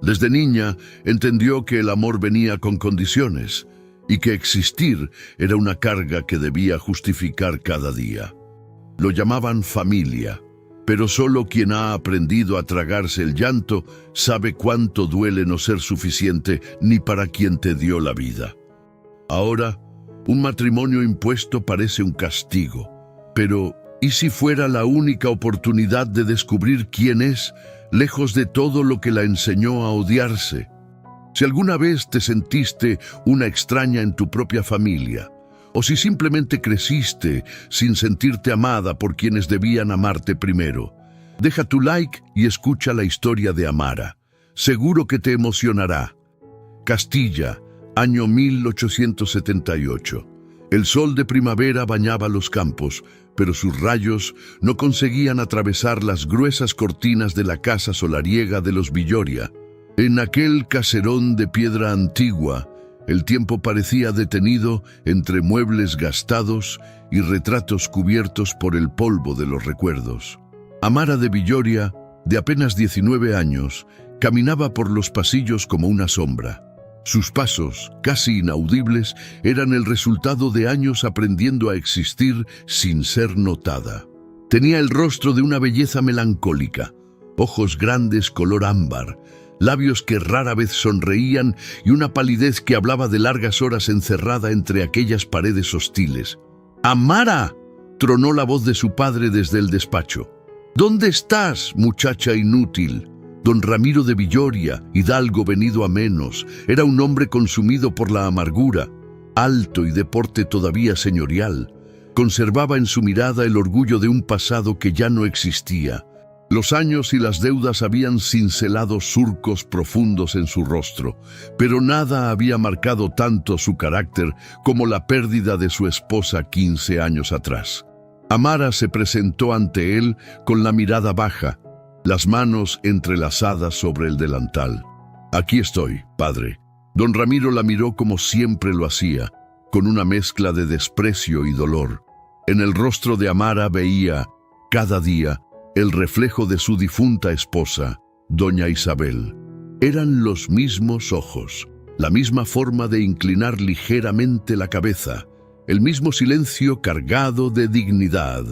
Desde niña entendió que el amor venía con condiciones y que existir era una carga que debía justificar cada día. Lo llamaban familia, pero solo quien ha aprendido a tragarse el llanto sabe cuánto duele no ser suficiente ni para quien te dio la vida. Ahora, un matrimonio impuesto parece un castigo, pero ¿y si fuera la única oportunidad de descubrir quién es, lejos de todo lo que la enseñó a odiarse? Si alguna vez te sentiste una extraña en tu propia familia, o si simplemente creciste sin sentirte amada por quienes debían amarte primero, deja tu like y escucha la historia de Amara. Seguro que te emocionará. Castilla, año 1878. El sol de primavera bañaba los campos, pero sus rayos no conseguían atravesar las gruesas cortinas de la casa solariega de los Villoria. En aquel caserón de piedra antigua, el tiempo parecía detenido entre muebles gastados y retratos cubiertos por el polvo de los recuerdos. Amara de Villoria, de apenas 19 años, caminaba por los pasillos como una sombra. Sus pasos, casi inaudibles, eran el resultado de años aprendiendo a existir sin ser notada. Tenía el rostro de una belleza melancólica, ojos grandes color ámbar, labios que rara vez sonreían y una palidez que hablaba de largas horas encerrada entre aquellas paredes hostiles. ¡Amara!, tronó la voz de su padre desde el despacho. ¿Dónde estás, muchacha inútil? Don Ramiro de Villoria, hidalgo venido a menos, era un hombre consumido por la amargura, alto y de porte todavía señorial. Conservaba en su mirada el orgullo de un pasado que ya no existía. Los años y las deudas habían cincelado surcos profundos en su rostro, pero nada había marcado tanto su carácter como la pérdida de su esposa 15 años atrás. Amara se presentó ante él con la mirada baja, las manos entrelazadas sobre el delantal. «Aquí estoy, padre». Don Ramiro la miró como siempre lo hacía, con una mezcla de desprecio y dolor. En el rostro de Amara veía, cada día, el reflejo de su difunta esposa, doña Isabel. Eran los mismos ojos, la misma forma de inclinar ligeramente la cabeza, el mismo silencio cargado de dignidad.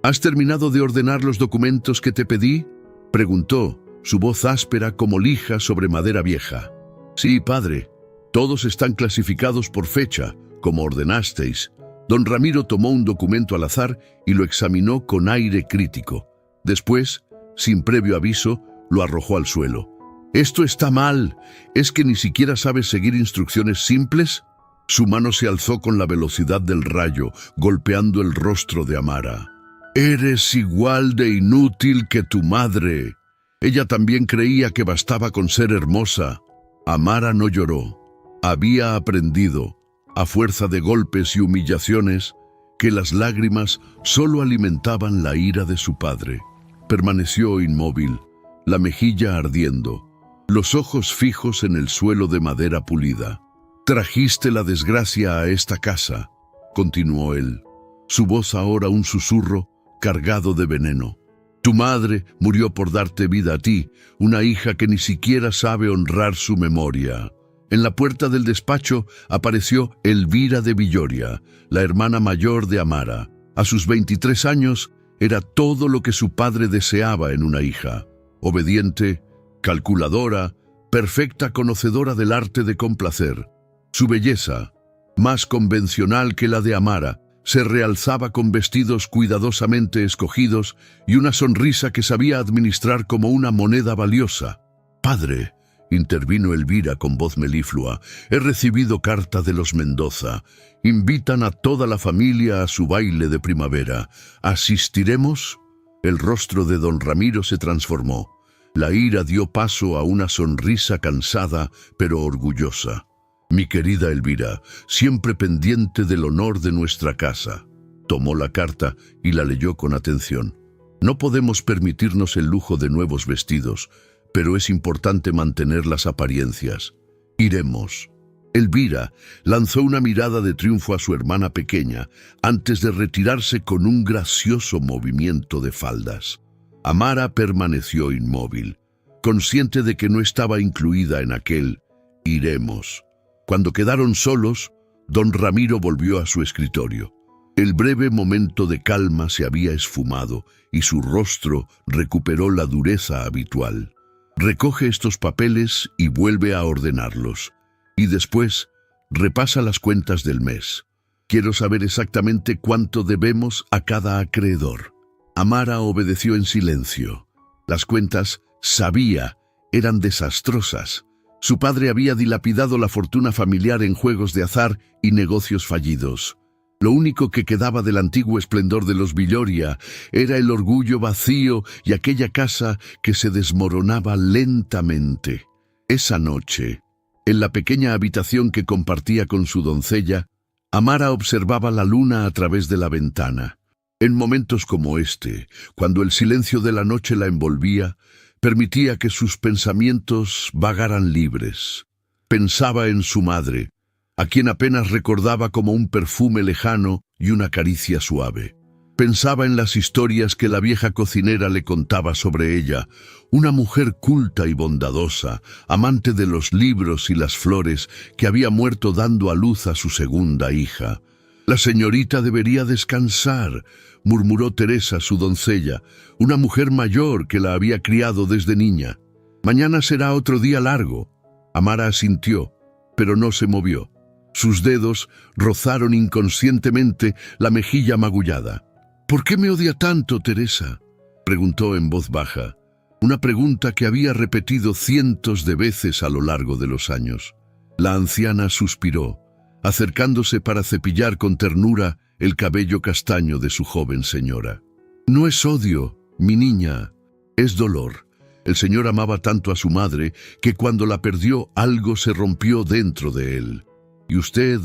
«¿Has terminado de ordenar los documentos que te pedí?», preguntó, su voz áspera como lija sobre madera vieja. «Sí, padre. Todos están clasificados por fecha, como ordenasteis». Don Ramiro tomó un documento al azar y lo examinó con aire crítico. Después, sin previo aviso, lo arrojó al suelo. «Esto está mal. ¿Es que ni siquiera sabes seguir instrucciones simples?». Su mano se alzó con la velocidad del rayo, golpeando el rostro de Amara. «Eres igual de inútil que tu madre». Ella también creía que bastaba con ser hermosa. Amara no lloró. Había aprendido, a fuerza de golpes y humillaciones, que las lágrimas solo alimentaban la ira de su padre. Permaneció inmóvil, la mejilla ardiendo, los ojos fijos en el suelo de madera pulida. «Trajiste la desgracia a esta casa», continuó él, su voz ahora un susurro cargado de veneno. «Tu madre murió por darte vida a ti, una hija que ni siquiera sabe honrar su memoria». En la puerta del despacho apareció Elvira de Villoria, la hermana mayor de Amara. A sus 23 años era todo lo que su padre deseaba en una hija. Obediente, calculadora, perfecta conocedora del arte de complacer. Su belleza, más convencional que la de Amara, se realzaba con vestidos cuidadosamente escogidos y una sonrisa que sabía administrar como una moneda valiosa. «Padre», intervino Elvira con voz meliflua, «he recibido carta de los Mendoza. Invitan a toda la familia a su baile de primavera. ¿Asistiremos?». El rostro de don Ramiro se transformó. La ira dio paso a una sonrisa cansada pero orgullosa. «Mi querida Elvira, siempre pendiente del honor de nuestra casa». Tomó la carta y la leyó con atención. «No podemos permitirnos el lujo de nuevos vestidos, pero es importante mantener las apariencias. Iremos». Elvira lanzó una mirada de triunfo a su hermana pequeña antes de retirarse con un gracioso movimiento de faldas. Amara permaneció inmóvil. consciente de que no estaba incluida en aquel iremos. Cuando quedaron solos, don Ramiro volvió a su escritorio. El breve momento de calma se había esfumado y su rostro recuperó la dureza habitual. Recoge estos papeles y vuelve a ordenarlos. Y después, repasa las cuentas del mes. Quiero saber exactamente cuánto debemos a cada acreedor. Amara obedeció en silencio. Las cuentas, sabía, eran desastrosas. Su padre había dilapidado la fortuna familiar en juegos de azar y negocios fallidos. Lo único que quedaba del antiguo esplendor de los Villoria era el orgullo vacío y aquella casa que se desmoronaba lentamente. Esa noche, en la pequeña habitación que compartía con su doncella, Amara observaba la luna a través de la ventana. En momentos como este, cuando el silencio de la noche la envolvía, permitía que sus pensamientos vagaran libres. Pensaba en su madre, a quien apenas recordaba como un perfume lejano y una caricia suave. Pensaba en las historias que la vieja cocinera le contaba sobre ella, una mujer culta y bondadosa, amante de los libros y las flores, que había muerto dando a luz a su segunda hija. «La señorita debería descansar», murmuró Teresa, su doncella, una mujer mayor que la había criado desde niña. «Mañana será otro día largo». Amara asintió, pero no se movió. Sus dedos rozaron inconscientemente la mejilla magullada. «¿Por qué me odia tanto, Teresa?», preguntó en voz baja, una pregunta que había repetido cientos de veces a lo largo de los años. La anciana suspiró, acercándose para cepillar con ternura el cabello castaño de su joven señora. «No es odio, mi niña, es dolor. El señor amaba tanto a su madre que cuando la perdió algo se rompió dentro de él. Y usted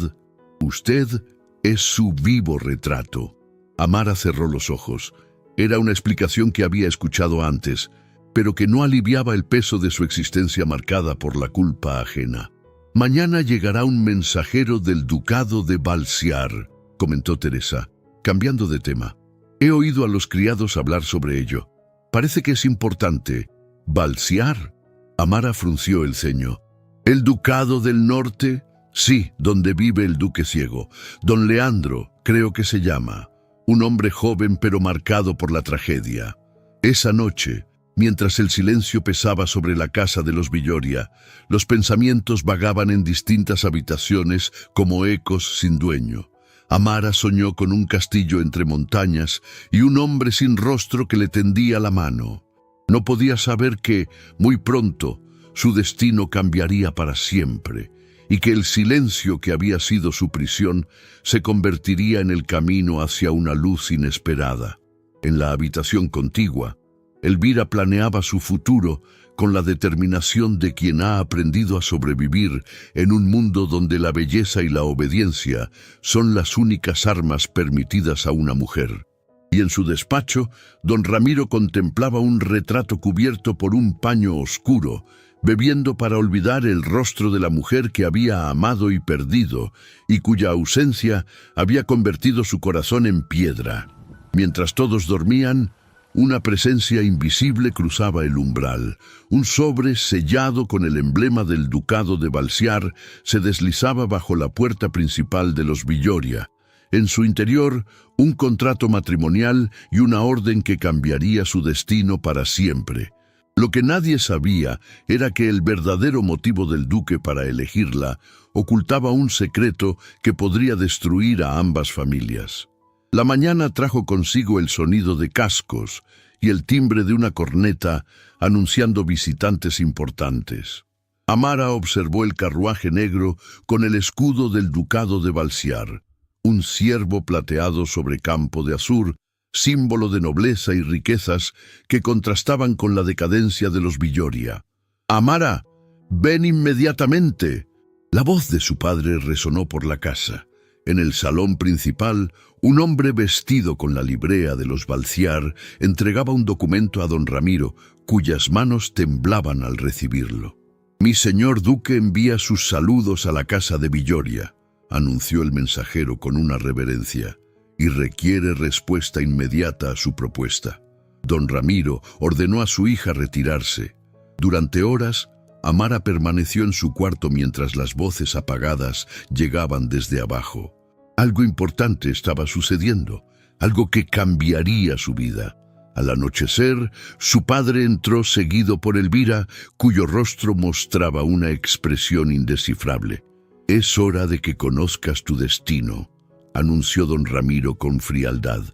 es su vivo retrato». Amara cerró los ojos. Era una explicación que había escuchado antes, pero que no aliviaba el peso de su existencia marcada por la culpa ajena. «Mañana llegará un mensajero del ducado de Balsiar», comentó Teresa, cambiando de tema. «He oído a los criados hablar sobre ello. Parece que es importante». «¿Balsiar?». Amara frunció el ceño. «¿El ducado del norte?». «Sí, donde vive el duque ciego. Don Leandro, creo que se llama. Un hombre joven pero marcado por la tragedia». Esa noche, mientras el silencio pesaba sobre la casa de los Villoria, los pensamientos vagaban en distintas habitaciones como ecos sin dueño. Amara soñó con un castillo entre montañas y un hombre sin rostro que le tendía la mano. No podía saber que, muy pronto, su destino cambiaría para siempre, y que el silencio que había sido su prisión se convertiría en el camino hacia una luz inesperada. En la habitación contigua, Elvira planeaba su futuro con la determinación de quien ha aprendido a sobrevivir en un mundo donde la belleza y la obediencia son las únicas armas permitidas a una mujer. Y en su despacho, don Ramiro contemplaba un retrato cubierto por un paño oscuro, bebiendo para olvidar el rostro de la mujer que había amado y perdido, y cuya ausencia había convertido su corazón en piedra. Mientras todos dormían, una presencia invisible cruzaba el umbral. Un sobre sellado con el emblema del ducado de Balsiar se deslizaba bajo la puerta principal de los Villoria. En su interior, un contrato matrimonial y una orden que cambiaría su destino para siempre. Lo que nadie sabía era que el verdadero motivo del duque para elegirla ocultaba un secreto que podría destruir a ambas familias. La mañana trajo consigo el sonido de cascos y el timbre de una corneta anunciando visitantes importantes. Amara observó el carruaje negro con el escudo del ducado de Balsiar, un ciervo plateado sobre campo de azur, símbolo de nobleza y riquezas que contrastaban con la decadencia de los Villoria. «Amara, ven inmediatamente». La voz de su padre resonó por la casa. En el salón principal, un hombre vestido con la librea de los Balsiar entregaba un documento a don Ramiro, cuyas manos temblaban al recibirlo. «Mi señor duque envía sus saludos a la casa de Villoria», anunció el mensajero con una reverencia, «y requiere respuesta inmediata a su propuesta». Don Ramiro ordenó a su hija retirarse. Durante horas, Amara permaneció en su cuarto mientras las voces apagadas llegaban desde abajo. Algo importante estaba sucediendo, algo que cambiaría su vida. Al anochecer, su padre entró seguido por Elvira, cuyo rostro mostraba una expresión indescifrable. «Es hora de que conozcas tu destino», anunció don Ramiro con frialdad.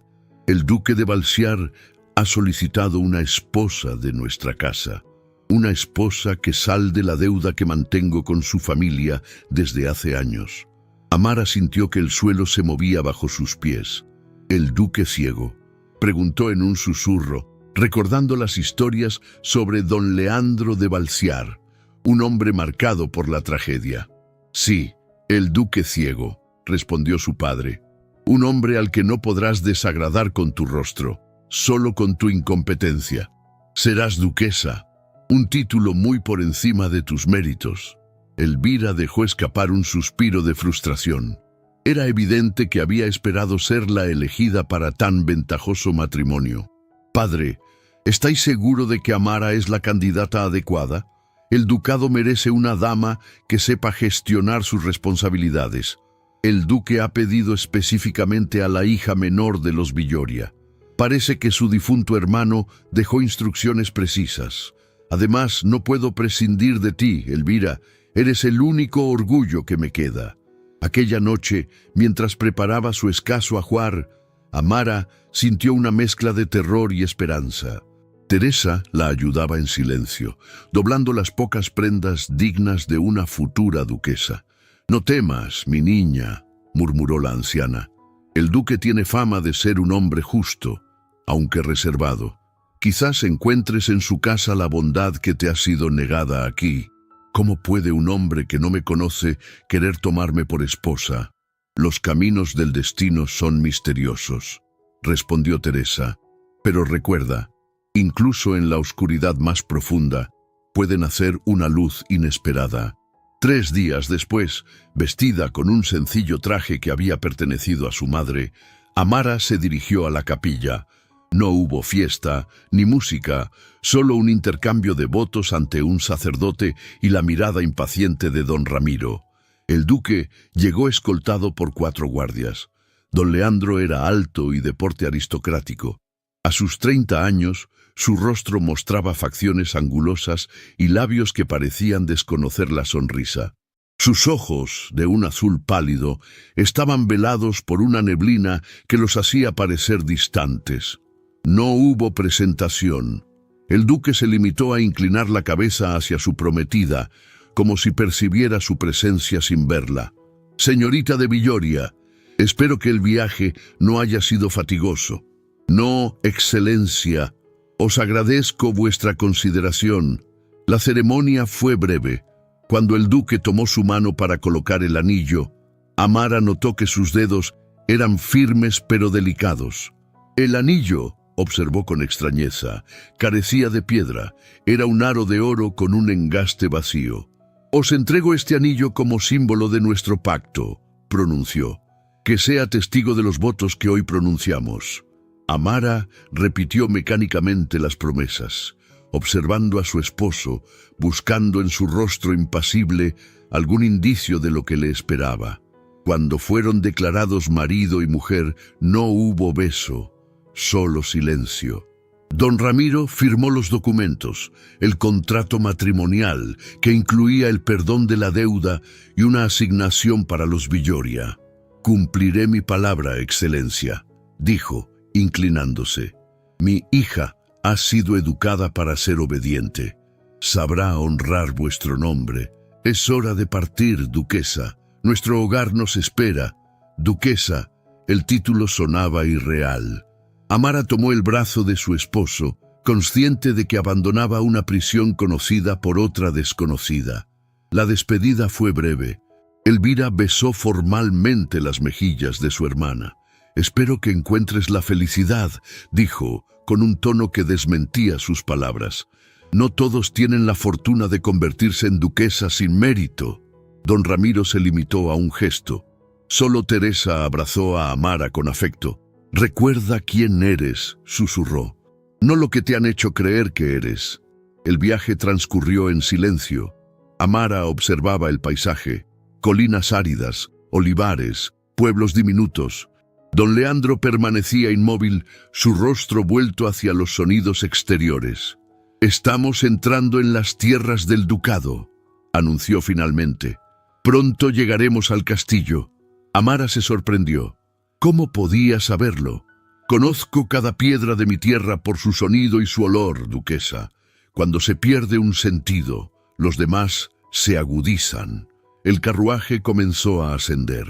«El duque de Valciar ha solicitado una esposa de nuestra casa, una esposa que salde la deuda que mantengo con su familia desde hace años». Amara sintió que el suelo se movía bajo sus pies. «¿El duque ciego?», preguntó en un susurro, recordando las historias sobre don Leandro de Valciar, un hombre marcado por la tragedia. «Sí, el duque ciego», respondió su padre. «Un hombre al que no podrás desagradar con tu rostro, solo con tu incompetencia. Serás duquesa, un título muy por encima de tus méritos». Elvira dejó escapar un suspiro de frustración. Era evidente que había esperado ser la elegida para tan ventajoso matrimonio. «Padre, ¿estáis seguro de que Amara es la candidata adecuada? El ducado merece una dama que sepa gestionar sus responsabilidades. El duque ha pedido específicamente a la hija menor de los Villoria. Parece que su difunto hermano dejó instrucciones precisas. Además, no puedo prescindir de ti, Elvira. Eres el único orgullo que me queda». Aquella noche, mientras preparaba su escaso ajuar, Amara sintió una mezcla de terror y esperanza. Teresa la ayudaba en silencio, doblando las pocas prendas dignas de una futura duquesa. «No temas, mi niña», murmuró la anciana. «El duque tiene fama de ser un hombre justo, aunque reservado. Quizás encuentres en su casa la bondad que te ha sido negada aquí. ¿Cómo puede un hombre que no me conoce querer tomarme por esposa? Los caminos del destino son misteriosos», respondió Teresa. «Pero recuerda, incluso en la oscuridad más profunda, puede nacer una luz inesperada». 3 días después, vestida con un sencillo traje que había pertenecido a su madre, Amara se dirigió a la capilla. No hubo fiesta, ni música, solo un intercambio de votos ante un sacerdote y la mirada impaciente de don Ramiro. El duque llegó escoltado por 4 guardias. Don Leandro era alto y de porte aristocrático. A sus 30 años, su rostro mostraba facciones angulosas y labios que parecían desconocer la sonrisa. Sus ojos, de un azul pálido, estaban velados por una neblina que los hacía parecer distantes. No hubo presentación. El duque se limitó a inclinar la cabeza hacia su prometida, como si percibiera su presencia sin verla. «Señorita de Villoria, espero que el viaje no haya sido fatigoso». «No, excelencia. Os agradezco vuestra consideración». La ceremonia fue breve. Cuando el duque tomó su mano para colocar el anillo, Amara notó que sus dedos eran firmes pero delicados. «El anillo», observó con extrañeza, «carecía de piedra. Era un aro de oro con un engaste vacío». «Os entrego este anillo como símbolo de nuestro pacto», pronunció. «Que sea testigo de los votos que hoy pronunciamos». Amara repitió mecánicamente las promesas, observando a su esposo, buscando en su rostro impasible algún indicio de lo que le esperaba. Cuando fueron declarados marido y mujer, no hubo beso, solo silencio. Don Ramiro firmó los documentos, el contrato matrimonial, que incluía el perdón de la deuda y una asignación para los Villoria. «Cumpliré mi palabra, excelencia», dijo, inclinándose. «Mi hija ha sido educada para ser obediente. Sabrá honrar vuestro nombre. Es hora de partir, duquesa. Nuestro hogar nos espera». «Duquesa», el título sonaba irreal. Amara tomó el brazo de su esposo, consciente de que abandonaba una prisión conocida por otra desconocida. La despedida fue breve. Elvira besó formalmente las mejillas de su hermana. «Espero que encuentres la felicidad», dijo, con un tono que desmentía sus palabras. «No todos tienen la fortuna de convertirse en duquesa sin mérito». Don Ramiro se limitó a un gesto. Solo Teresa abrazó a Amara con afecto. «Recuerda quién eres», susurró. «No lo que te han hecho creer que eres». El viaje transcurrió en silencio. Amara observaba el paisaje, colinas áridas, olivares, pueblos diminutos. Don Leandro permanecía inmóvil, su rostro vuelto hacia los sonidos exteriores. «Estamos entrando en las tierras del ducado», anunció finalmente. «Pronto llegaremos al castillo». Amara se sorprendió. «¿Cómo podía saberlo? Conozco cada piedra de mi tierra por su sonido y su olor, duquesa. Cuando se pierde un sentido, los demás se agudizan». El carruaje comenzó a ascender.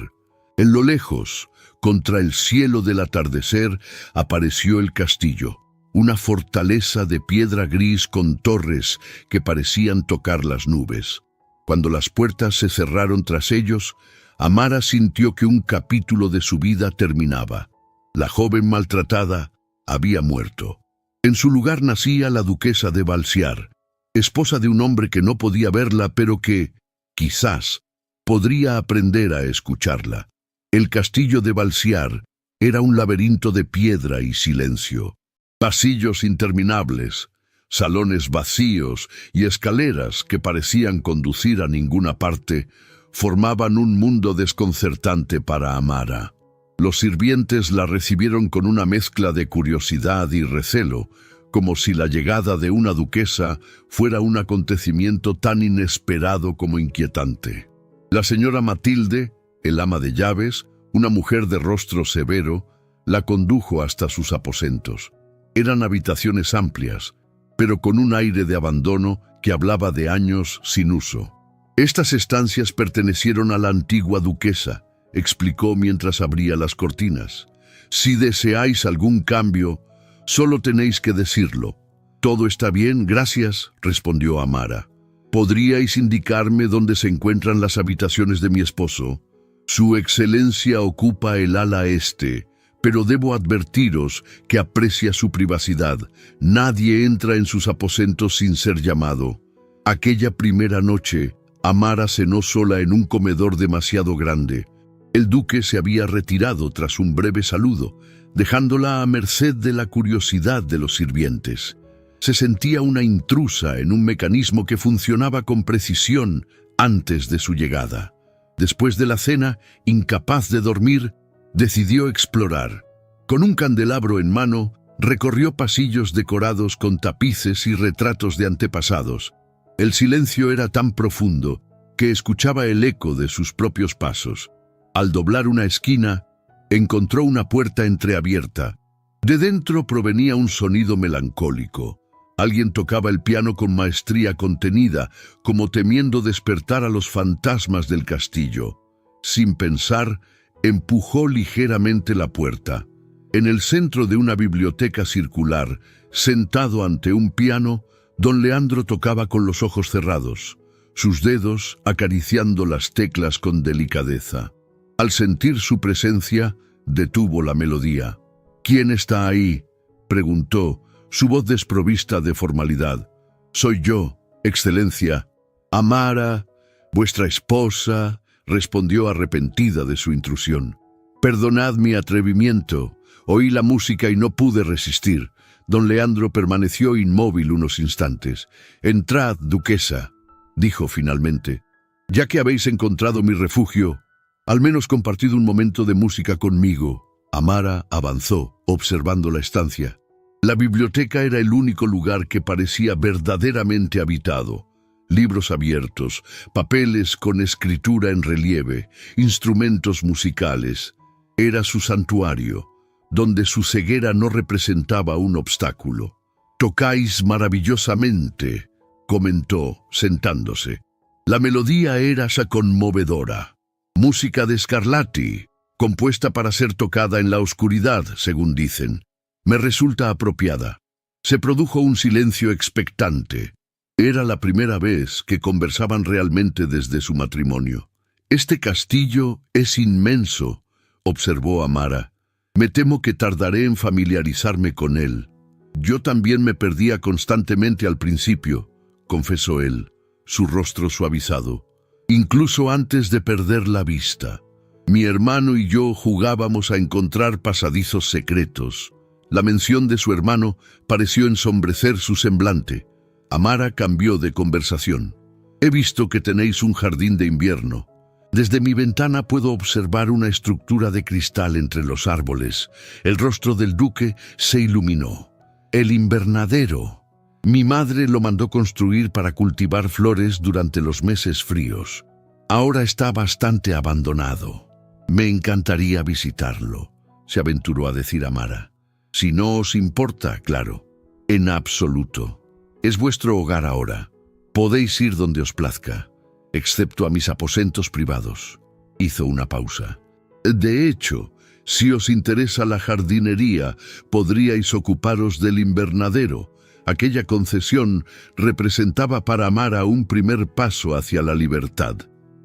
En lo lejos, contra el cielo del atardecer, apareció el castillo, una fortaleza de piedra gris con torres que parecían tocar las nubes. Cuando las puertas se cerraron tras ellos, Amara sintió que un capítulo de su vida terminaba. La joven maltratada había muerto. En su lugar nacía la duquesa de Valsiar, esposa de un hombre que no podía verla, pero que, quizás, podría aprender a escucharla. El castillo de Valsiar era un laberinto de piedra y silencio. Pasillos interminables, salones vacíos y escaleras que parecían conducir a ninguna parte, formaban un mundo desconcertante para Amara. Los sirvientes la recibieron con una mezcla de curiosidad y recelo, como si la llegada de una duquesa fuera un acontecimiento tan inesperado como inquietante. La señora Matilde, el ama de llaves, una mujer de rostro severo, la condujo hasta sus aposentos. Eran habitaciones amplias, pero con un aire de abandono que hablaba de años sin uso. «Estas estancias pertenecieron a la antigua duquesa», explicó mientras abría las cortinas. «Si deseáis algún cambio, solo tenéis que decirlo». «Todo está bien, gracias», respondió Amara. «¿Podríais indicarme dónde se encuentran las habitaciones de mi esposo?» «Su excelencia ocupa el ala este, pero debo advertiros que aprecia su privacidad. Nadie entra en sus aposentos sin ser llamado». Aquella primera noche, Amara cenó sola en un comedor demasiado grande. El duque se había retirado tras un breve saludo, dejándola a merced de la curiosidad de los sirvientes. Se sentía una intrusa en un mecanismo que funcionaba con precisión antes de su llegada. Después de la cena, incapaz de dormir, decidió explorar. Con un candelabro en mano, recorrió pasillos decorados con tapices y retratos de antepasados. El silencio era tan profundo que escuchaba el eco de sus propios pasos. Al doblar una esquina, encontró una puerta entreabierta. De dentro provenía un sonido melancólico. Alguien tocaba el piano con maestría contenida, como temiendo despertar a los fantasmas del castillo. Sin pensar, empujó ligeramente la puerta. En el centro de una biblioteca circular, sentado ante un piano, don Leandro tocaba con los ojos cerrados, sus dedos acariciando las teclas con delicadeza. Al sentir su presencia, detuvo la melodía. «¿Quién está ahí?», preguntó, su voz desprovista de formalidad. «Soy yo, excelencia». «Amara, vuestra esposa», respondió arrepentida de su intrusión. «Perdonad mi atrevimiento. Oí la música y no pude resistir». Don Leandro permaneció inmóvil unos instantes. «Entrad, duquesa», dijo finalmente. «Ya que habéis encontrado mi refugio, al menos compartid un momento de música conmigo». Amara avanzó, observando la estancia. La biblioteca era el único lugar que parecía verdaderamente habitado. Libros abiertos, papeles con escritura en relieve, instrumentos musicales. Era su santuario, donde su ceguera no representaba un obstáculo. «Tocáis maravillosamente», comentó, sentándose. La melodía era conmovedora. Música de Scarlatti, compuesta para ser tocada en la oscuridad, según dicen. Me resulta apropiada. Se produjo un silencio expectante. Era la primera vez que conversaban realmente desde su matrimonio. «Este castillo es inmenso», observó Amara. «Me temo que tardaré en familiarizarme con él». «Yo también me perdía constantemente al principio», confesó él, su rostro suavizado. «Incluso antes de perder la vista. Mi hermano y yo jugábamos a encontrar pasadizos secretos». La mención de su hermano pareció ensombrecer su semblante. Amara cambió de conversación. He visto que tenéis un jardín de invierno. Desde mi ventana puedo observar una estructura de cristal entre los árboles. El rostro del duque se iluminó. El invernadero. Mi madre lo mandó construir para cultivar flores durante los meses fríos. Ahora está bastante abandonado. Me encantaría visitarlo, se aventuró a decir Amara. Si no os importa, claro. En absoluto. Es vuestro hogar ahora. Podéis ir donde os plazca, excepto a mis aposentos privados. Hizo una pausa. De hecho, si os interesa la jardinería, podríais ocuparos del invernadero. Aquella concesión representaba para Amara un primer paso hacia la libertad.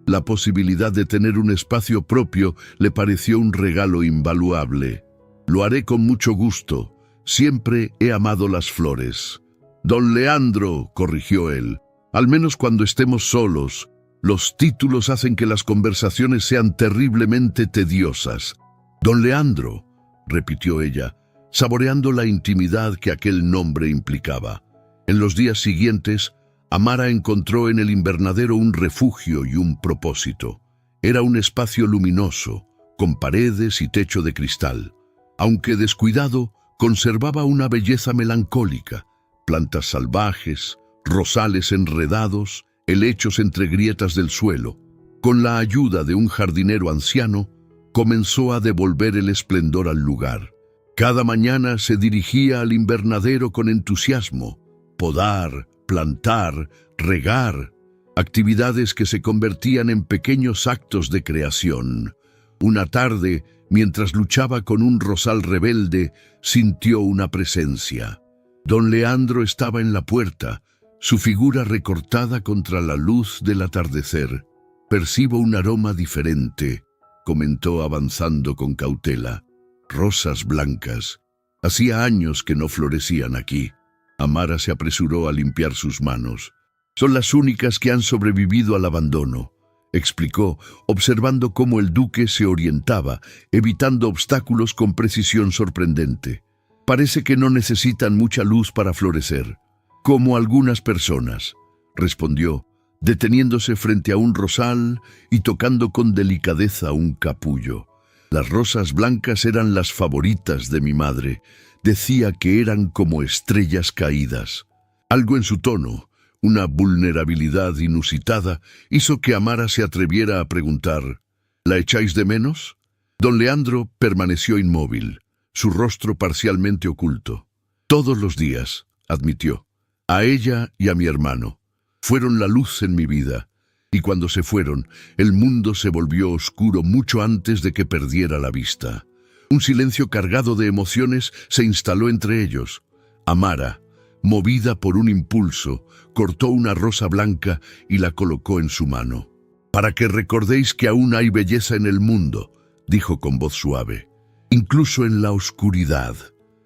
La posibilidad de tener un espacio propio le pareció un regalo invaluable. Lo haré con mucho gusto. Siempre he amado las flores. Don Leandro, corrigió él, al menos cuando estemos solos. Los títulos hacen que las conversaciones sean terriblemente tediosas. Don Leandro, repitió ella, saboreando la intimidad que aquel nombre implicaba. En los días siguientes, Amara encontró en el invernadero un refugio y un propósito. Era un espacio luminoso, con paredes y techo de cristal. Aunque descuidado, conservaba una belleza melancólica. Plantas salvajes, rosales enredados, helechos entre grietas del suelo. Con la ayuda de un jardinero anciano, comenzó a devolver el esplendor al lugar. Cada mañana se dirigía al invernadero con entusiasmo. Podar, plantar, regar, actividades que se convertían en pequeños actos de creación. Una tarde, mientras luchaba con un rosal rebelde, sintió una presencia. Don Leandro estaba en la puerta, su figura recortada contra la luz del atardecer. «Percibo un aroma diferente», comentó avanzando con cautela. «Rosas blancas. Hacía años que no florecían aquí». Amara se apresuró a limpiar sus manos. «Son las únicas que han sobrevivido al abandono», explicó, observando cómo el duque se orientaba, evitando obstáculos con precisión sorprendente. «Parece que no necesitan mucha luz para florecer, como algunas personas», respondió, deteniéndose frente a un rosal y tocando con delicadeza un capullo. «Las rosas blancas eran las favoritas de mi madre. Decía que eran como estrellas caídas». Algo en su tono, una vulnerabilidad inusitada, hizo que Amara se atreviera a preguntar: «¿La echáis de menos?». Don Leandro permaneció inmóvil, su rostro parcialmente oculto. «Todos los días», admitió. «A ella y a mi hermano. Fueron la luz en mi vida, y cuando se fueron, el mundo se volvió oscuro mucho antes de que perdiera la vista». Un silencio cargado de emociones se instaló entre ellos. Amara, movida por un impulso, cortó una rosa blanca y la colocó en su mano. «Para que recordéis que aún hay belleza en el mundo», dijo con voz suave, «incluso en la oscuridad».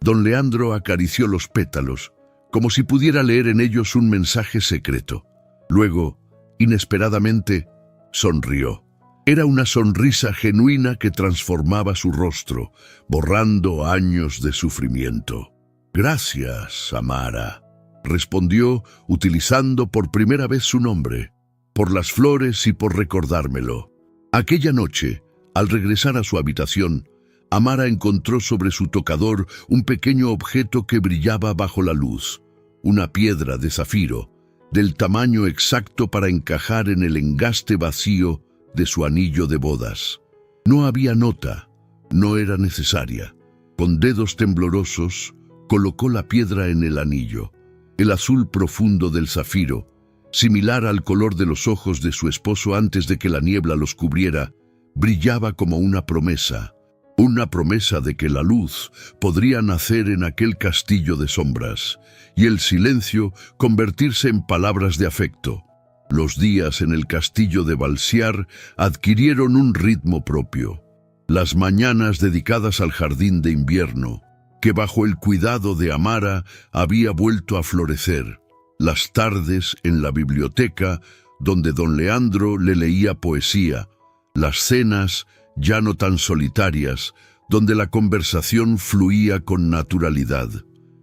Don Leandro acarició los pétalos, como si pudiera leer en ellos un mensaje secreto. Luego, inesperadamente, sonrió. Era una sonrisa genuina que transformaba su rostro, borrando años de sufrimiento. «Gracias, Amara», respondió, utilizando por primera vez su nombre, «por las flores y por recordármelo». Aquella noche, al regresar a su habitación, Amara encontró sobre su tocador un pequeño objeto que brillaba bajo la luz, una piedra de zafiro, del tamaño exacto para encajar en el engaste vacío de su anillo de bodas. No había nota, no era necesaria. Con dedos temblorosos, colocó la piedra en el anillo. El azul profundo del zafiro, similar al color de los ojos de su esposo antes de que la niebla los cubriera, brillaba como una promesa de que la luz podría nacer en aquel castillo de sombras, y el silencio convertirse en palabras de afecto. Los días en el castillo de Balsiar adquirieron un ritmo propio. Las mañanas dedicadas al jardín de invierno, que bajo el cuidado de Amara había vuelto a florecer. Las tardes en la biblioteca, donde don Leandro le leía poesía. Las cenas, ya no tan solitarias, donde la conversación fluía con naturalidad.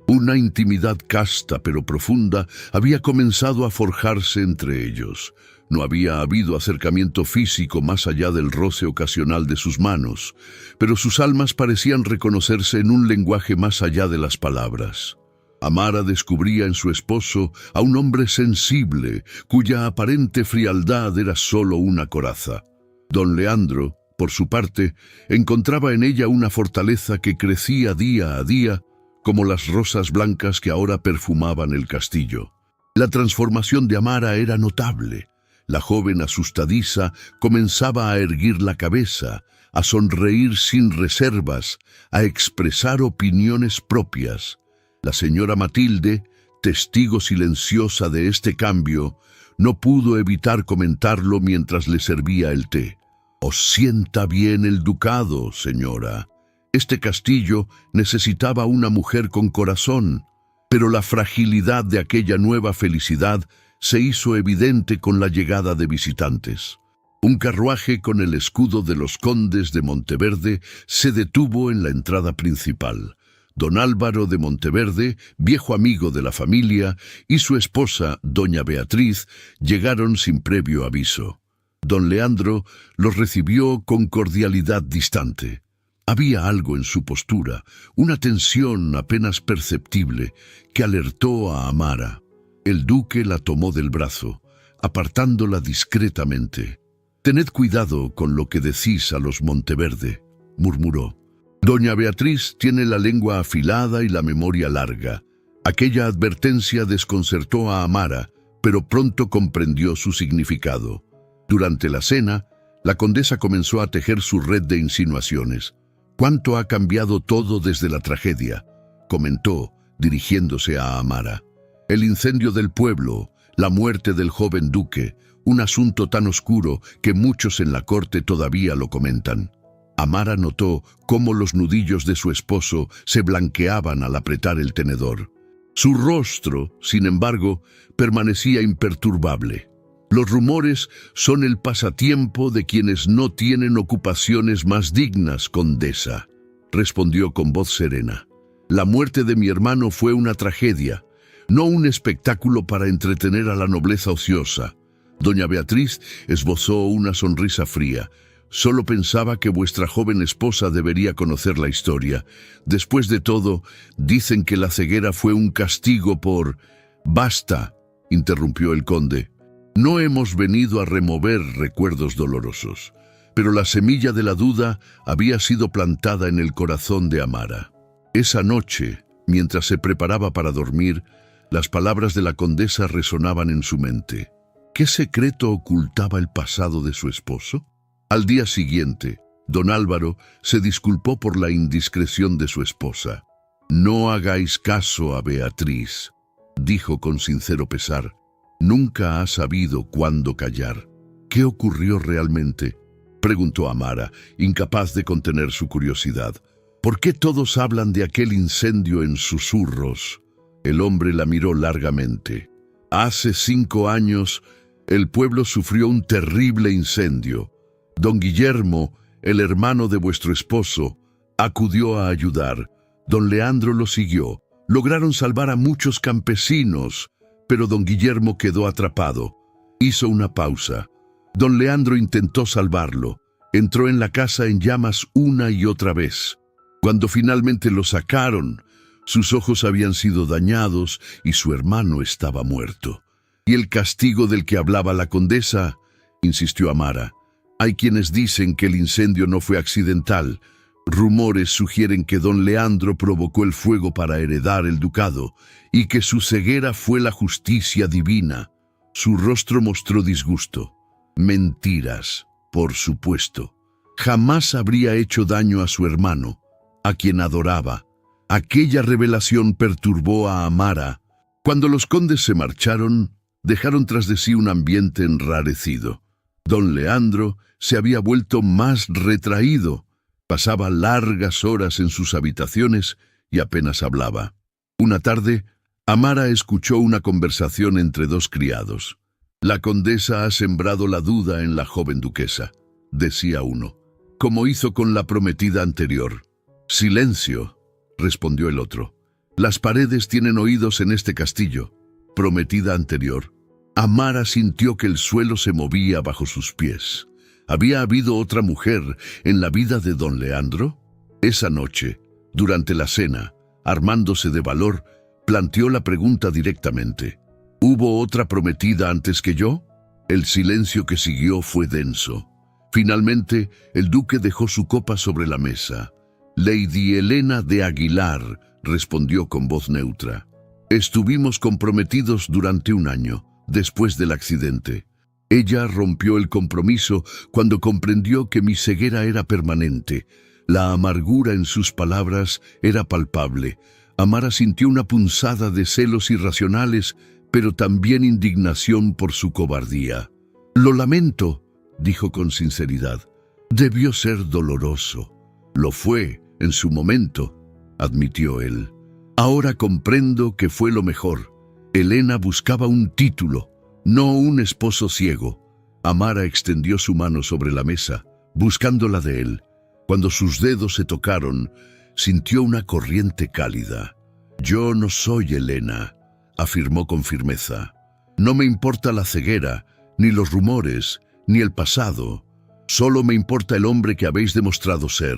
Una intimidad casta pero profunda había comenzado a forjarse entre ellos. No había habido acercamiento físico más allá del roce ocasional de sus manos, pero sus almas parecían reconocerse en un lenguaje más allá de las palabras. Amara descubría en su esposo a un hombre sensible, cuya aparente frialdad era solo una coraza. Don Leandro, por su parte, encontraba en ella una fortaleza que crecía día a día, como las rosas blancas que ahora perfumaban el castillo. La transformación de Amara era notable. La joven asustadiza comenzaba a erguir la cabeza, a sonreír sin reservas, a expresar opiniones propias. La señora Matilde, testigo silenciosa de este cambio, no pudo evitar comentarlo mientras le servía el té. «Os sienta bien el ducado, señora. Este castillo necesitaba una mujer con corazón», pero la fragilidad de aquella nueva felicidad se hizo evidente con la llegada de visitantes. Un carruaje con el escudo de los condes de Monteverde se detuvo en la entrada principal. Don Álvaro de Monteverde, viejo amigo de la familia, y su esposa, doña Beatriz, llegaron sin previo aviso. Don Leandro los recibió con cordialidad distante. Había algo en su postura, una tensión apenas perceptible, que alertó a Amara. El duque la tomó del brazo, apartándola discretamente. «Tened cuidado con lo que decís a los Monteverde», murmuró. «Doña Beatriz tiene la lengua afilada y la memoria larga». Aquella advertencia desconcertó a Amara, pero pronto comprendió su significado. Durante la cena, la condesa comenzó a tejer su red de insinuaciones. «¿Cuánto ha cambiado todo desde la tragedia?», comentó, dirigiéndose a Amara. «El incendio del pueblo, la muerte del joven duque, un asunto tan oscuro que muchos en la corte todavía lo comentan». Amara notó cómo los nudillos de su esposo se blanqueaban al apretar el tenedor. Su rostro, sin embargo, permanecía imperturbable. «Los rumores son el pasatiempo de quienes no tienen ocupaciones más dignas, condesa», respondió con voz serena. «La muerte de mi hermano fue una tragedia, no un espectáculo para entretener a la nobleza ociosa». Doña Beatriz esbozó una sonrisa fría. «Solo pensaba que vuestra joven esposa debería conocer la historia. Después de todo, dicen que la ceguera fue un castigo por...» «Basta», interrumpió el conde. «No hemos venido a remover recuerdos dolorosos». Pero la semilla de la duda había sido plantada en el corazón de Amara. Esa noche, mientras se preparaba para dormir, las palabras de la condesa resonaban en su mente. ¿Qué secreto ocultaba el pasado de su esposo? Al día siguiente, don Álvaro se disculpó por la indiscreción de su esposa. «No hagáis caso a Beatriz», dijo con sincero pesar. «Nunca ha sabido cuándo callar». «¿Qué ocurrió realmente?», preguntó Amara, incapaz de contener su curiosidad. «¿Por qué todos hablan de aquel incendio en susurros?». El hombre la miró largamente. «Hace 5 años, el pueblo sufrió un terrible incendio. Don Guillermo, el hermano de vuestro esposo, acudió a ayudar. Don Leandro lo siguió. Lograron salvar a muchos campesinos, pero don Guillermo quedó atrapado. Hizo una pausa. Don Leandro intentó salvarlo. Entró en la casa en llamas una y otra vez. Cuando finalmente lo sacaron, sus ojos habían sido dañados y su hermano estaba muerto. Y el castigo del que hablaba la condesa», insistió Amara. «Hay quienes dicen que el incendio no fue accidental. Rumores sugieren que don Leandro provocó el fuego para heredar el ducado y que su ceguera fue la justicia divina». Su rostro mostró disgusto. «Mentiras, por supuesto. Jamás habría hecho daño a su hermano, a quien adoraba». Aquella revelación perturbó a Amara. Cuando los condes se marcharon, dejaron tras de sí un ambiente enrarecido. Don Leandro se había vuelto más retraído. Pasaba largas horas en sus habitaciones y apenas hablaba. Una tarde, Amara escuchó una conversación entre 2 criados. «La condesa ha sembrado la duda en la joven duquesa», decía uno, «como hizo con la prometida anterior». «Silencio», respondió el otro. Las paredes tienen oídos en este castillo. Prometida anterior. Amara sintió que el suelo se movía bajo sus pies. ¿Había habido otra mujer en la vida de don Leandro? Esa noche, durante la cena, armándose de valor, planteó la pregunta directamente. ¿Hubo otra prometida antes que yo? El silencio que siguió fue denso. Finalmente, el duque dejó su copa sobre la mesa. Lady Helena de Aguilar, respondió con voz neutra. Estuvimos comprometidos durante 1 año, después del accidente. Ella rompió el compromiso cuando comprendió que mi ceguera era permanente. La amargura en sus palabras era palpable. Amara sintió una punzada de celos irracionales, pero también indignación por su cobardía. «Lo lamento», dijo con sinceridad. «Debió ser doloroso». «Lo fue, en su momento», admitió él. «Ahora comprendo que fue lo mejor. Helena buscaba un título, no un esposo ciego». Amara extendió su mano sobre la mesa, buscando la de él. Cuando sus dedos se tocaron, sintió una corriente cálida. «Yo no soy Helena», afirmó con firmeza. «No me importa la ceguera, ni los rumores, ni el pasado. Solo me importa el hombre que habéis demostrado ser».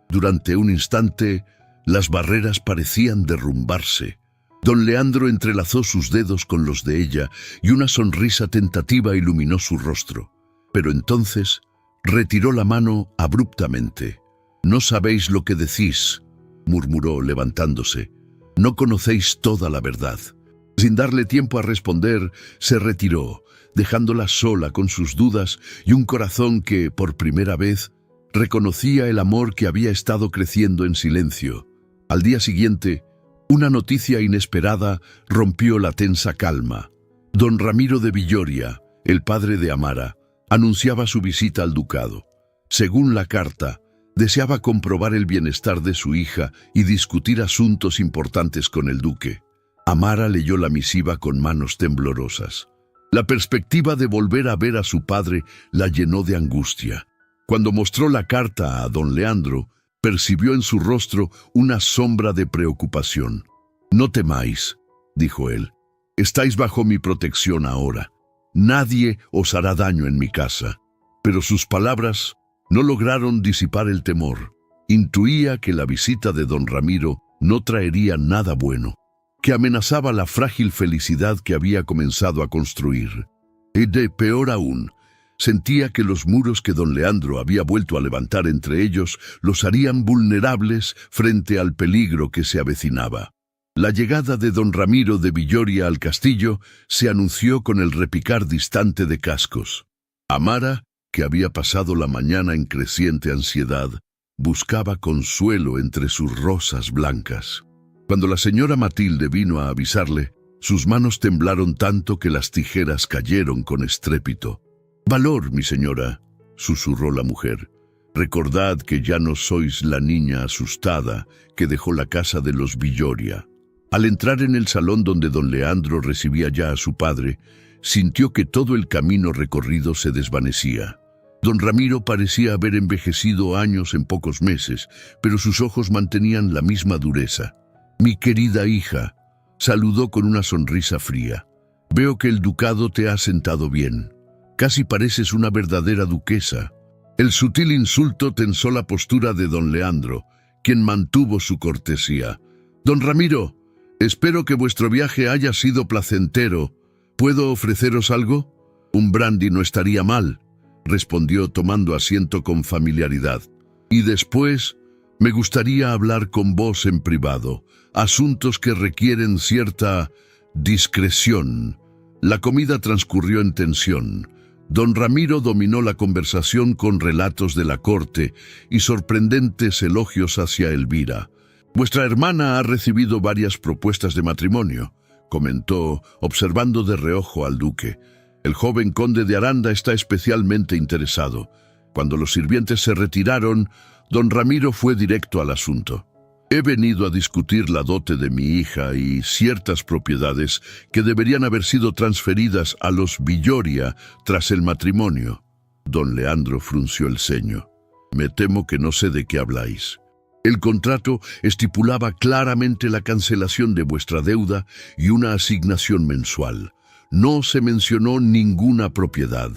Durante un instante, las barreras parecían derrumbarse. Don Leandro entrelazó sus dedos con los de ella y una sonrisa tentativa iluminó su rostro. Pero entonces retiró la mano abruptamente. «No sabéis lo que decís», murmuró levantándose. «No conocéis toda la verdad». Sin darle tiempo a responder, se retiró, dejándola sola con sus dudas y un corazón que, por primera vez, reconocía el amor que había estado creciendo en silencio. Al día siguiente, una noticia inesperada rompió la tensa calma. Don Ramiro de Villoria, el padre de Amara, anunciaba su visita al ducado. Según la carta, deseaba comprobar el bienestar de su hija y discutir asuntos importantes con el duque. Amara leyó la misiva con manos temblorosas. La perspectiva de volver a ver a su padre la llenó de angustia. Cuando mostró la carta a don Leandro, percibió en su rostro una sombra de preocupación. «No temáis», dijo él. «Estáis bajo mi protección ahora. Nadie os hará daño en mi casa». Pero sus palabras no lograron disipar el temor. Intuía que la visita de don Ramiro no traería nada bueno, que amenazaba la frágil felicidad que había comenzado a construir. Y peor aún, sentía que los muros que don Leandro había vuelto a levantar entre ellos los harían vulnerables frente al peligro que se avecinaba. La llegada de don Ramiro de Villoria al castillo se anunció con el repicar distante de cascos. Amara, que había pasado la mañana en creciente ansiedad, buscaba consuelo entre sus rosas blancas. Cuando la señora Matilde vino a avisarle, sus manos temblaron tanto que las tijeras cayeron con estrépito. «Valor, mi señora», susurró la mujer. «Recordad que ya no sois la niña asustada que dejó la casa de los Villoria». Al entrar en el salón donde don Leandro recibía ya a su padre, sintió que todo el camino recorrido se desvanecía. Don Ramiro parecía haber envejecido años en pocos meses, pero sus ojos mantenían la misma dureza. «Mi querida hija», saludó con una sonrisa fría. «Veo que el ducado te ha sentado bien. Casi pareces una verdadera duquesa». El sutil insulto tensó la postura de don Leandro, quien mantuvo su cortesía. «Don Ramiro, espero que vuestro viaje haya sido placentero. ¿Puedo ofreceros algo?» «Un brandy no estaría mal», respondió tomando asiento con familiaridad. «Y después, me gustaría hablar con vos en privado. Asuntos que requieren cierta discreción». La comida transcurrió en tensión. Don Ramiro dominó la conversación con relatos de la corte y sorprendentes elogios hacia Elvira. «Vuestra hermana ha recibido varias propuestas de matrimonio», comentó, observando de reojo al duque. «El joven conde de Aranda está especialmente interesado». Cuando los sirvientes se retiraron, don Ramiro fue directo al asunto. «He venido a discutir la dote de mi hija y ciertas propiedades que deberían haber sido transferidas a los Villoria tras el matrimonio». Don Leandro frunció el ceño. «Me temo que no sé de qué habláis». El contrato estipulaba claramente la cancelación de vuestra deuda y una asignación mensual. No se mencionó ninguna propiedad.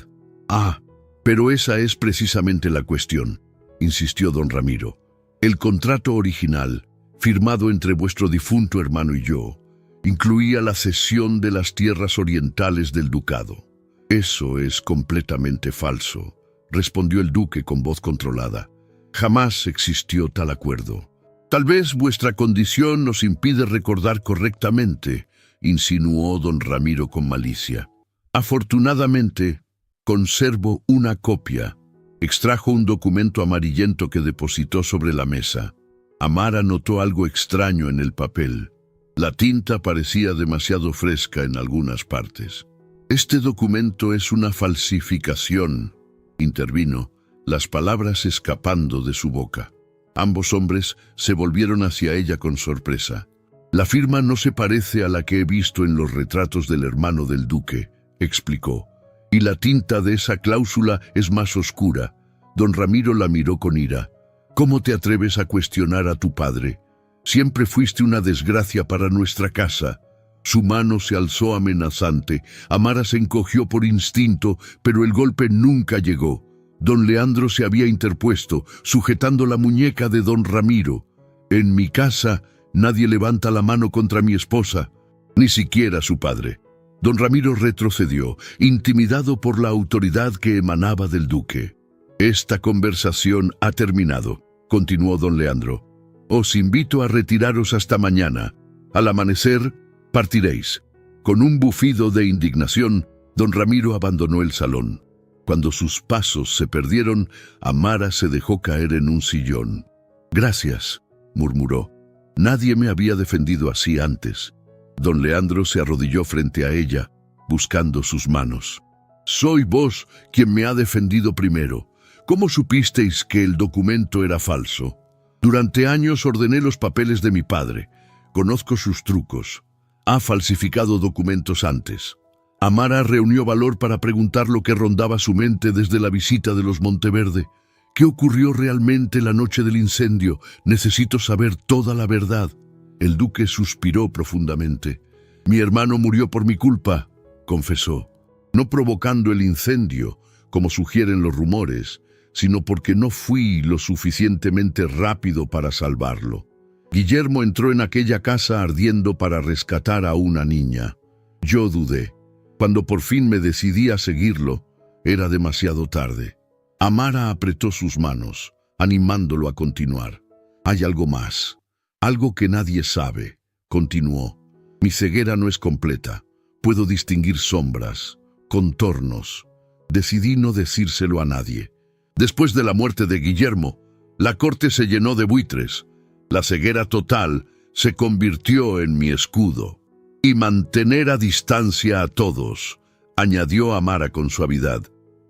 Ah, pero esa es precisamente la cuestión, insistió don Ramiro. El contrato original, firmado entre vuestro difunto hermano y yo, incluía la cesión de las tierras orientales del ducado. Eso es completamente falso, respondió el duque con voz controlada. Jamás existió tal acuerdo. Tal vez vuestra condición nos impide recordar correctamente, insinuó don Ramiro con malicia. Afortunadamente, conservo una copia. Extrajo un documento amarillento que depositó sobre la mesa. Amara notó algo extraño en el papel. La tinta parecía demasiado fresca en algunas partes. Este documento es una falsificación, intervino, las palabras escapando de su boca. Ambos hombres se volvieron hacia ella con sorpresa. La firma no se parece a la que he visto en los retratos del hermano del duque, explicó. Y la tinta de esa cláusula es más oscura. Don Ramiro la miró con ira. ¿Cómo te atreves a cuestionar a tu padre? Siempre fuiste una desgracia para nuestra casa. Su mano se alzó amenazante. Amara se encogió por instinto, pero el golpe nunca llegó. Don Leandro se había interpuesto, sujetando la muñeca de don Ramiro. En mi casa nadie levanta la mano contra mi esposa, ni siquiera su padre. Don Ramiro retrocedió, intimidado por la autoridad que emanaba del duque. Esta conversación ha terminado, continuó don Leandro. Os invito a retiraros hasta mañana. Al amanecer, partiréis. Con un bufido de indignación, don Ramiro abandonó el salón. Cuando sus pasos se perdieron, Amara se dejó caer en un sillón. Gracias, murmuró. Nadie me había defendido así antes. Don Leandro se arrodilló frente a ella, buscando sus manos. Soy vos quien me ha defendido primero. ¿Cómo supisteis que el documento era falso? Durante años ordené los papeles de mi padre. Conozco sus trucos. Ha falsificado documentos antes. Amara reunió valor para preguntar lo que rondaba su mente desde la visita de los Monteverde. ¿Qué ocurrió realmente la noche del incendio? Necesito saber toda la verdad. El duque suspiró profundamente. Mi hermano murió por mi culpa, confesó. No provocando el incendio, como sugieren los rumores, sino porque no fui lo suficientemente rápido para salvarlo. Guillermo entró en aquella casa ardiendo para rescatar a una niña. Yo dudé. Cuando por fin me decidí a seguirlo, era demasiado tarde. Amara apretó sus manos, animándolo a continuar. Hay algo más, algo que nadie sabe, continuó. Mi ceguera no es completa. Puedo distinguir sombras, contornos. Decidí no decírselo a nadie. Después de la muerte de Guillermo, la corte se llenó de buitres. La ceguera total se convirtió en mi escudo. Y mantener a distancia a todos, añadió Amara con suavidad,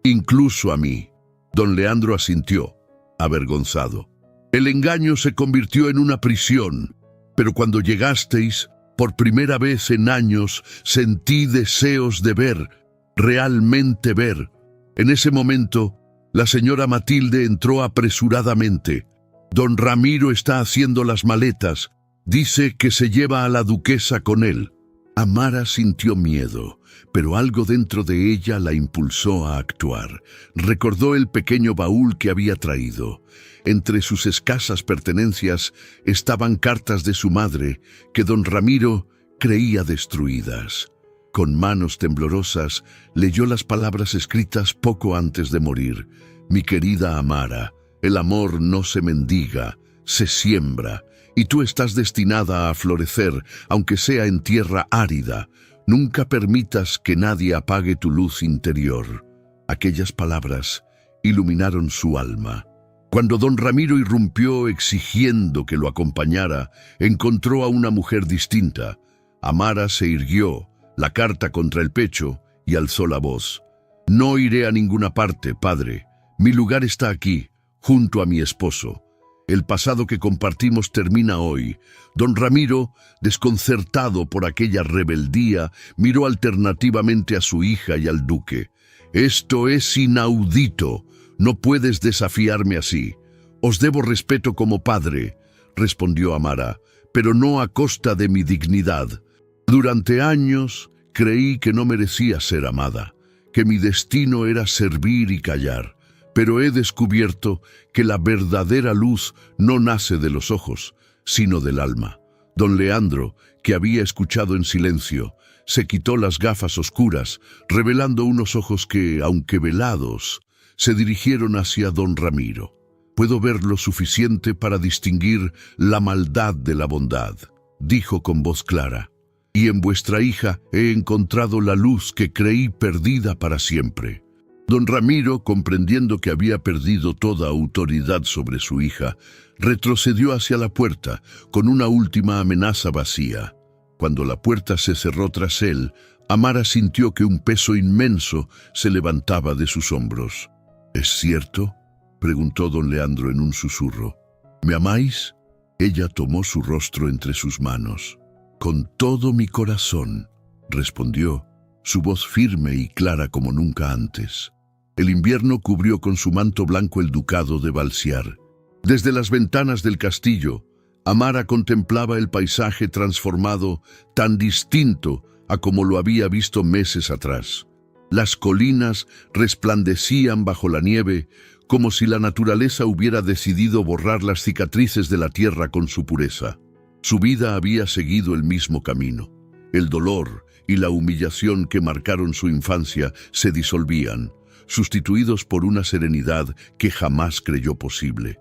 incluso a mí. Don Leandro asintió, avergonzado. El engaño se convirtió en una prisión, pero cuando llegasteis, por primera vez en años, sentí deseos de ver, realmente ver. En ese momento, la señora Matilde entró apresuradamente. Don Ramiro está haciendo las maletas. Dice que se lleva a la duquesa con él. Amara sintió miedo, pero algo dentro de ella la impulsó a actuar. Recordó el pequeño baúl que había traído. Entre sus escasas pertenencias estaban cartas de su madre, que don Ramiro creía destruidas. Con manos temblorosas, leyó las palabras escritas poco antes de morir. Mi querida Amara, el amor no se mendiga, se siembra. Y tú estás destinada a florecer, aunque sea en tierra árida. Nunca permitas que nadie apague tu luz interior. Aquellas palabras iluminaron su alma. Cuando don Ramiro irrumpió exigiendo que lo acompañara, encontró a una mujer distinta. Amara se irguió, la carta contra el pecho, y alzó la voz. No iré a ninguna parte, padre. Mi lugar está aquí, junto a mi esposo. El pasado que compartimos termina hoy. Don Ramiro, desconcertado por aquella rebeldía, miró alternativamente a su hija y al duque. Esto es inaudito. No puedes desafiarme así. Os debo respeto como padre. respondió Amara, pero no a costa de mi dignidad. Durante años creí que no merecía ser amada, que mi destino era servir y callar, pero he descubierto que la verdadera luz no nace de los ojos, sino del alma. Don Leandro, que había escuchado en silencio, se quitó las gafas oscuras, revelando unos ojos que, aunque velados, se dirigieron hacia don Ramiro. «Puedo ver lo suficiente para distinguir la maldad de la bondad», dijo con voz clara. «Y en vuestra hija he encontrado la luz que creí perdida para siempre». Don Ramiro, comprendiendo que había perdido toda autoridad sobre su hija, retrocedió hacia la puerta con una última amenaza vacía. Cuando la puerta se cerró tras él, Amara sintió que un peso inmenso se levantaba de sus hombros. «¿Es cierto?», preguntó don Leandro en un susurro. «¿Me amáis?». Ella tomó su rostro entre sus manos. «Con todo mi corazón», respondió, su voz firme y clara como nunca antes. El invierno cubrió con su manto blanco el ducado de Valsiar. Desde las ventanas del castillo, Amara contemplaba el paisaje transformado, tan distinto a como lo había visto meses atrás. Las colinas resplandecían bajo la nieve, como si la naturaleza hubiera decidido borrar las cicatrices de la tierra con su pureza. Su vida había seguido el mismo camino. El dolor y la humillación que marcaron su infancia se disolvían, sustituidos por una serenidad que jamás creyó posible.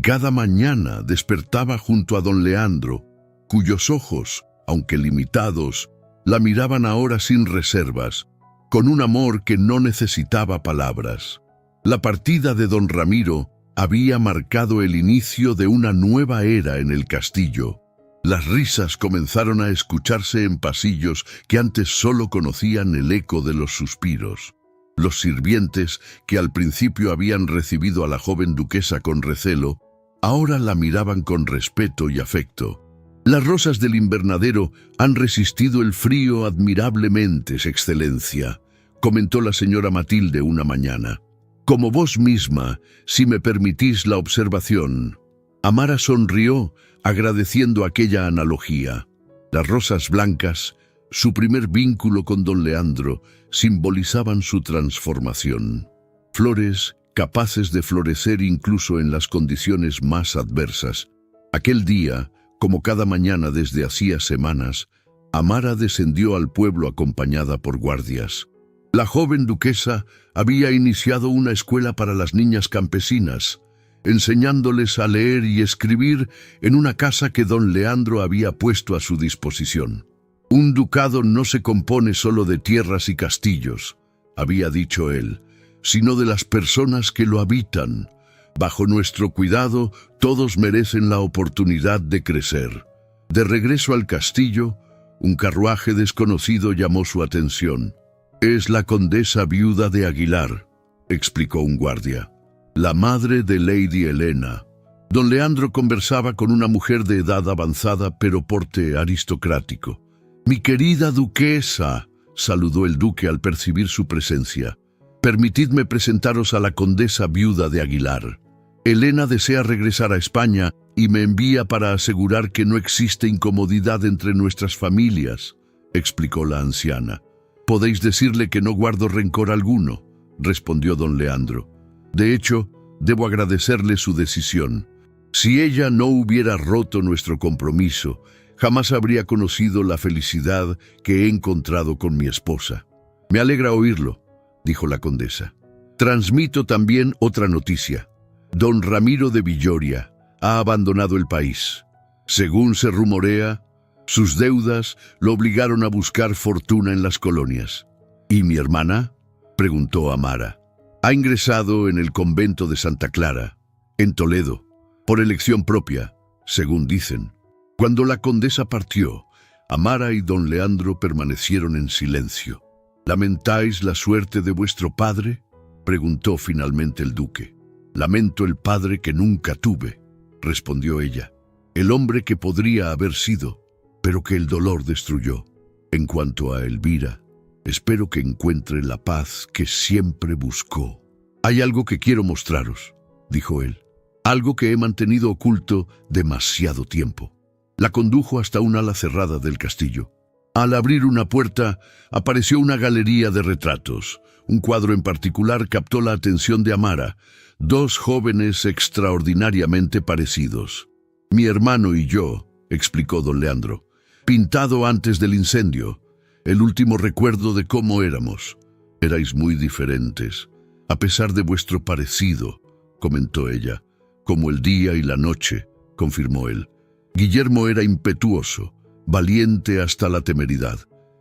Cada mañana despertaba junto a don Leandro, cuyos ojos, aunque limitados, la miraban ahora sin reservas, con un amor que no necesitaba palabras. La partida de don Ramiro había marcado el inicio de una nueva era en el castillo. Las risas comenzaron a escucharse en pasillos que antes solo conocían el eco de los suspiros. Los sirvientes, que al principio habían recibido a la joven duquesa con recelo, ahora la miraban con respeto y afecto. «Las rosas del invernadero han resistido el frío admirablemente, excelencia», comentó la señora Matilde una mañana. «Como vos misma, si me permitís la observación». Amara sonrió, agradeciendo aquella analogía. Las rosas blancas, su primer vínculo con don Leandro, simbolizaban su transformación. Flores capaces de florecer incluso en las condiciones más adversas. Aquel día, como cada mañana desde hacía semanas, Amara descendió al pueblo acompañada por guardias. La joven duquesa había iniciado una escuela para las niñas campesinas, enseñándoles a leer y escribir en una casa que don Leandro había puesto a su disposición. «Un ducado no se compone solo de tierras y castillos», había dicho él, «sino de las personas que lo habitan. Bajo nuestro cuidado, todos merecen la oportunidad de crecer». De regreso al castillo, un carruaje desconocido llamó su atención. «Es la condesa viuda de Aguilar», explicó un guardia. «La madre de Lady Helena». Don Leandro conversaba con una mujer de edad avanzada pero porte aristocrático. «Mi querida duquesa», saludó el duque al percibir su presencia. «Permitidme presentaros a la condesa viuda de Aguilar. Helena desea regresar a España y me envía para asegurar que no existe incomodidad entre nuestras familias», explicó la anciana. «Podéis decirle que no guardo rencor alguno», respondió don Leandro. «De hecho, debo agradecerle su decisión. Si ella no hubiera roto nuestro compromiso, jamás habría conocido la felicidad que he encontrado con mi esposa». «Me alegra oírlo», dijo la condesa. «Transmito también otra noticia. Don Ramiro de Villoria ha abandonado el país. Según se rumorea, sus deudas lo obligaron a buscar fortuna en las colonias». «¿Y mi hermana?», preguntó Amara. «Ha ingresado en el convento de Santa Clara, en Toledo, por elección propia, según dicen». Cuando la condesa partió, Amara y don Leandro permanecieron en silencio. «¿Lamentáis la suerte de vuestro padre?», preguntó finalmente el duque. «Lamento el padre que nunca tuve», respondió ella. «El hombre que podría haber sido, pero que el dolor destruyó. En cuanto a Elvira, espero que encuentre la paz que siempre buscó». «Hay algo que quiero mostraros», dijo él. algo que he mantenido oculto demasiado tiempo. La condujo hasta un ala cerrada del castillo. Al abrir una puerta, apareció una galería de retratos. Un cuadro en particular captó la atención de Amara, dos jóvenes extraordinariamente parecidos. «Mi hermano y yo», explicó don Leandro, «pintado antes del incendio. El último recuerdo de cómo éramos. Erais muy diferentes, a pesar de vuestro parecido», comentó ella. «Como el día y la noche», confirmó él. «Guillermo era impetuoso, valiente hasta la temeridad.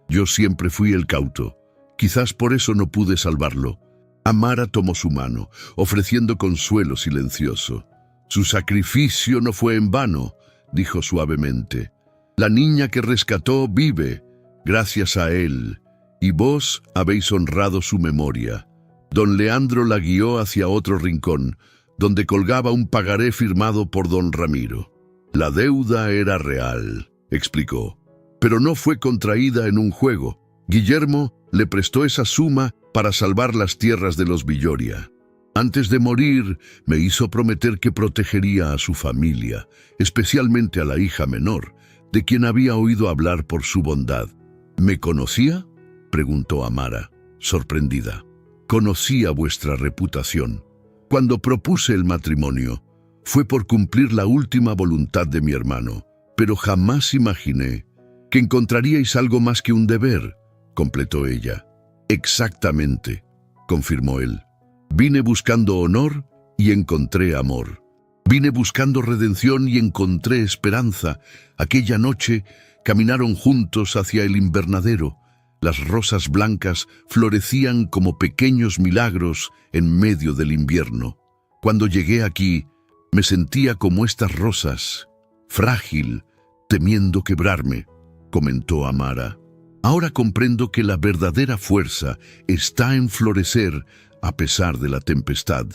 Yo siempre fui el cauto. Quizás por eso no pude salvarlo». Amara tomó su mano, ofreciendo consuelo silencioso. «Su sacrificio no fue en vano», dijo suavemente. «La niña que rescató vive, gracias a él, y vos habéis honrado su memoria». Don Leandro la guió hacia otro rincón, donde colgaba un pagaré firmado por don Ramiro. «La deuda era real», explicó, «pero no fue contraída en un juego. Guillermo le prestó esa suma para salvar las tierras de los Villoria. Antes de morir, me hizo prometer que protegería a su familia, especialmente a la hija menor, de quien había oído hablar por su bondad». «¿Me conocía?», preguntó Amara, sorprendida. «Conocía vuestra reputación. Cuando propuse el matrimonio, fue por cumplir la última voluntad de mi hermano, pero jamás imaginé que encontraríais algo más que un deber», completó ella. «Exactamente», confirmó él. «Vine buscando honor y encontré amor. Vine buscando redención y encontré esperanza. Aquella noche caminaron juntos hacia el invernadero. Las rosas blancas florecían como pequeños milagros en medio del invierno. Cuando llegué aquí, me sentía como estas rosas, frágil, temiendo quebrarme», comentó Amara. «Ahora comprendo que la verdadera fuerza está en florecer a pesar de la tempestad.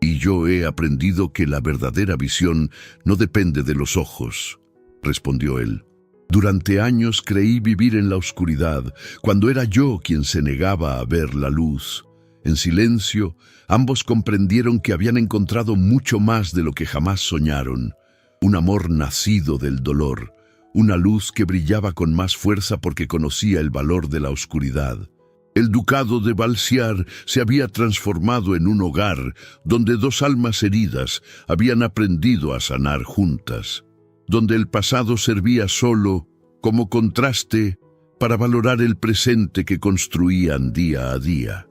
Y yo he aprendido que la verdadera visión no depende de los ojos», respondió él. «Durante años creí vivir en la oscuridad, cuando era yo quien se negaba a ver la luz. En silencio, ambos comprendieron que habían encontrado mucho más de lo que jamás soñaron. Un amor nacido del dolor, una luz que brillaba con más fuerza porque conocía el valor de la oscuridad. El ducado de Valsiar se había transformado en un hogar donde dos almas heridas habían aprendido a sanar juntas, donde el pasado servía solo como contraste para valorar el presente que construían día a día.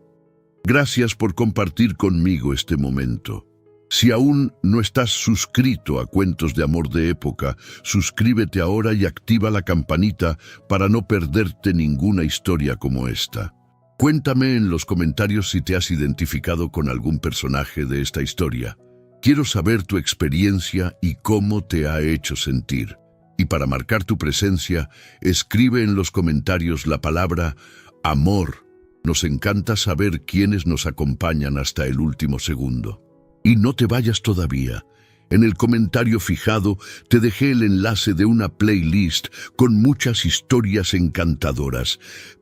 Gracias por compartir conmigo este momento. Si aún no estás suscrito a Cuentos de Amor de Época, suscríbete ahora y activa la campanita para no perderte ninguna historia como esta. Cuéntame en los comentarios si te has identificado con algún personaje de esta historia. Quiero saber tu experiencia y cómo te ha hecho sentir. Y para marcar tu presencia, escribe en los comentarios la palabra amor. Nos encanta saber quiénes nos acompañan hasta el último segundo. Y no te vayas todavía. En el comentario fijado te dejé el enlace de una playlist con muchas historias encantadoras,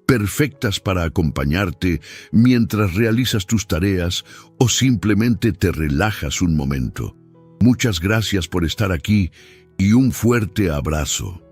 perfectas para acompañarte mientras realizas tus tareas o simplemente te relajas un momento. Muchas gracias por estar aquí y un fuerte abrazo.